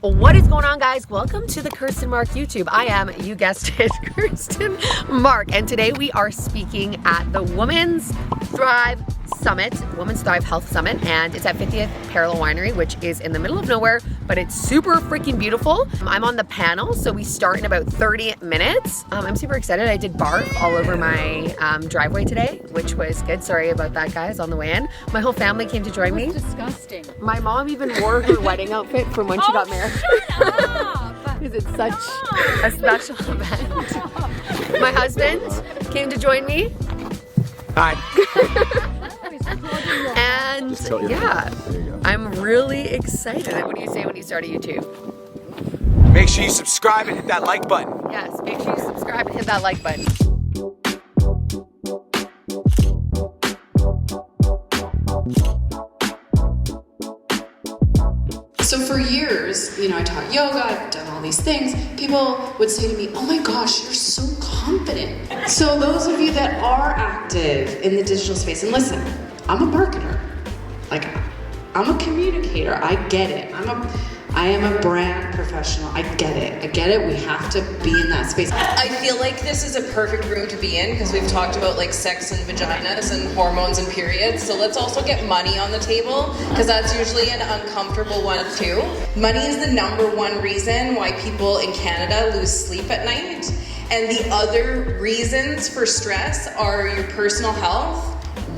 What is going on, guys? Welcome to the Kirsten Mark YouTube. I am, you guessed it, Kirsten Mark, and today we are speaking at the Women's Thrive Summit, Women's Thrive Health Summit, and it's at 50th Parallel Winery, which is in the middle of nowhere, but it's super freaking beautiful. I'm on the panel, so we start in about 30 minutes. I'm super excited. I did barf all over my driveway today, which was good. Sorry about that, guys, on the way in. My whole family came to join me. Disgusting. My mom even wore her wedding outfit from when she got married. Because it's such a special event. My husband came to join me. Hi. And yeah, I'm really excited. What do you say when you start a YouTube? Make sure you subscribe and hit that like button. Yes, make sure you subscribe and hit that like button. So for years, I taught yoga, I've done all these things. People would say to me, oh my gosh, you're so confident. So those of you that are active in the digital space, and listen, I'm a marketer. I'm a communicator. I get it. I am a brand professional. I get it. We have to be in that space. I feel like this is a perfect room to be in because we've talked about like sex and vaginas and hormones and periods. So let's also get money on the table because that's usually an uncomfortable one too. Money is the #1 reason why people in Canada lose sleep at night. And the other reasons for stress are your personal health,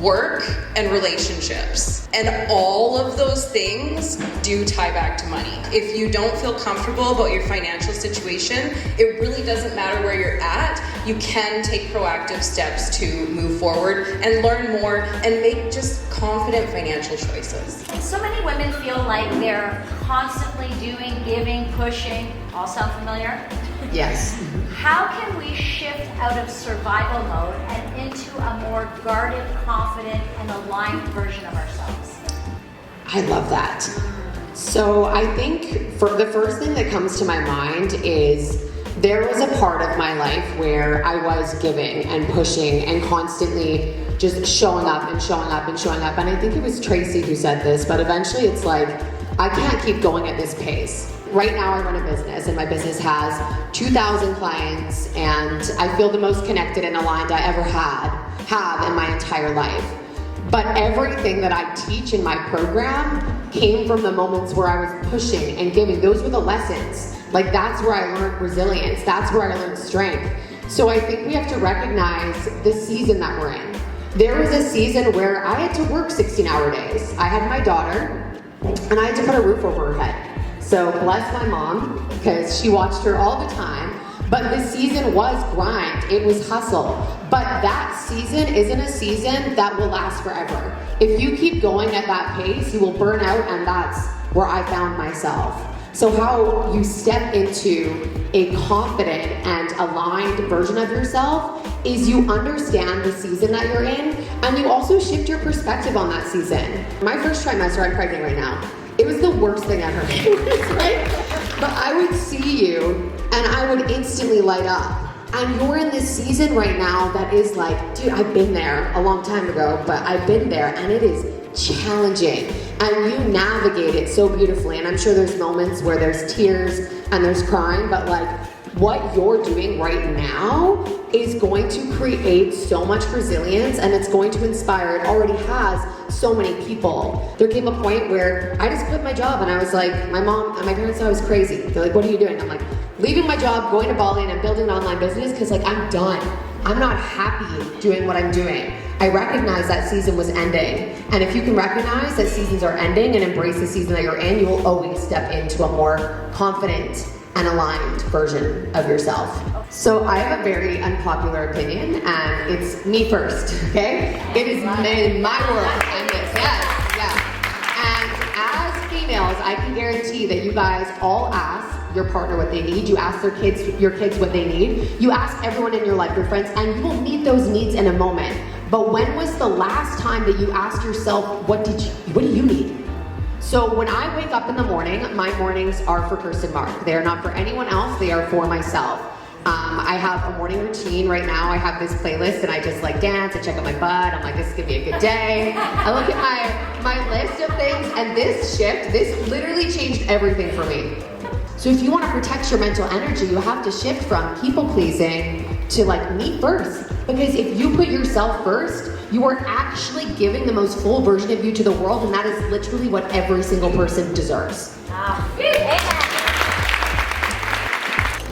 work, and relationships. And all of those things do tie back to money. If you don't feel comfortable about your financial situation, it really doesn't matter where you're at. You can take proactive steps to move forward and learn more and make just confident financial choices. So many women feel like they're constantly doing, giving, pushing. All sound familiar? Yes. How can we shift out of survival mode and into a more guarded, confident, and aligned version of ourselves? I love that. So I think for the first thing that comes to my mind is there was a part of my life where I was giving and pushing and constantly just showing up and showing up and showing up. And I think it was Tracy who said this, but eventually it's like, I can't keep going at this pace. Right now I run a business and my business has 2,000 clients and I feel the most connected and aligned I ever have in my entire life. But everything that I teach in my program came from the moments where I was pushing and giving. Those were the lessons. Like that's where I learned resilience. That's where I learned strength. So I think we have to recognize the season that we're in. There was a season where I had to work 16-hour days. I had my daughter and I had to put a roof over her head. So bless my mom, because she watched her all the time. But the season was grind, it was hustle. But that season isn't a season that will last forever. If you keep going at that pace, you will burn out, and that's where I found myself. So how you step into a confident and aligned version of yourself is you understand the season that you're in, and you also shift your perspective on that season. My first trimester, I'm pregnant right now. It was the worst thing ever. Right? But I would see you and I would instantly light up. And you're in this season right now that is like, dude, I've been there a long time ago, but I've been there and it is challenging. And you navigate it so beautifully. And I'm sure there's moments where there's tears and there's crying, but like what you're doing right now is going to create so much resilience and it's going to inspire, it already has so many people. There came a point where I just quit my job and I was like, my mom and my parents thought I was crazy. They're like, what are you doing? I'm like, leaving my job, going to Bali, and I'm building an online business because like I'm done. I'm not happy doing what I'm doing. I recognize that season was ending. And if you can recognize that seasons are ending and embrace the season that you're in, you will always step into a more confident and aligned version of yourself. So I have a very unpopular opinion, and it's me first, okay? It is my world, I'm this, yes. And as females, I can guarantee that you guys all ask your partner what they need, you ask your kids what they need, you ask everyone in your life, your friends, and you will meet those needs in a moment. But when was the last time that you asked yourself, what do you need? So when I wake up in the morning, my mornings are for Kirsten Mark. They are not for anyone else, they are for myself. I have a morning routine right now. I have this playlist and I just like dance, I check out my butt, I'm like, this is gonna be a good day. I look at my list of things, and this literally changed everything for me. So if you want to protect your mental energy, you have to shift from people pleasing to like me first. Because if you put yourself first, you are actually giving the most full version of you to the world, and that is literally what every single person deserves.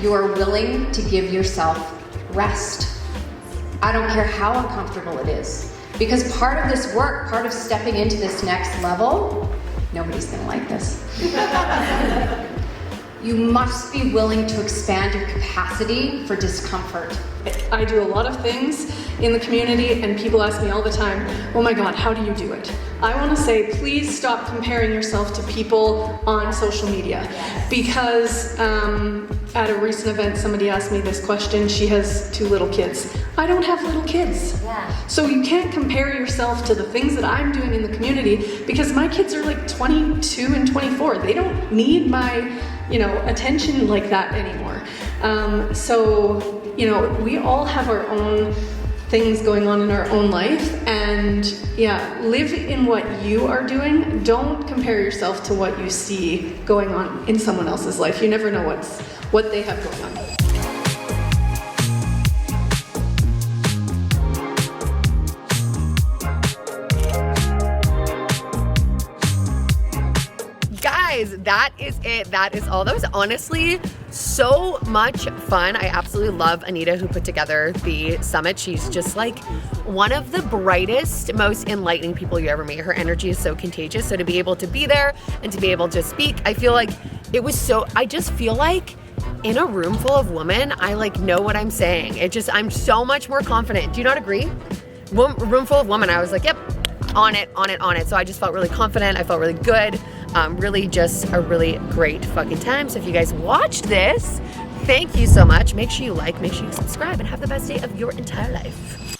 You are willing to give yourself rest. I don't care how uncomfortable it is. Because part of this work, part of stepping into this next level, nobody's gonna like this. You must be willing to expand your capacity for discomfort. I do a lot of things in the community, and people ask me all the time, oh my God, how do you do it? I want to say, please stop comparing yourself to people on social media. Because at a recent event, somebody asked me this question. She has 2 little kids. I don't have little kids. So you can't compare yourself to the things that I'm doing in the community, because my kids are like 22 and 24. They don't need my attention like that anymore. So we all have our own things going on in our own life, and live in what you are doing. Don't compare yourself to what you see going on in someone else's life. You never know what they have going on. Guys, that is it. That is all. That was honestly so much fun. I absolutely love Anita, who put together the summit. She's just like one of the brightest, most enlightening people you ever meet. Her energy is so contagious. So to be able to be there and to be able to speak, I feel like it was I just feel like in a room full of women, I like know what I'm saying. I'm so much more confident. Do you not agree? Room full of women, I was like, yep, on it. So I just felt really confident. I felt really good. Really just a really great fucking time. So if you guys watched this, thank you so much. Make sure you like, make sure you subscribe, and have the best day of your entire life.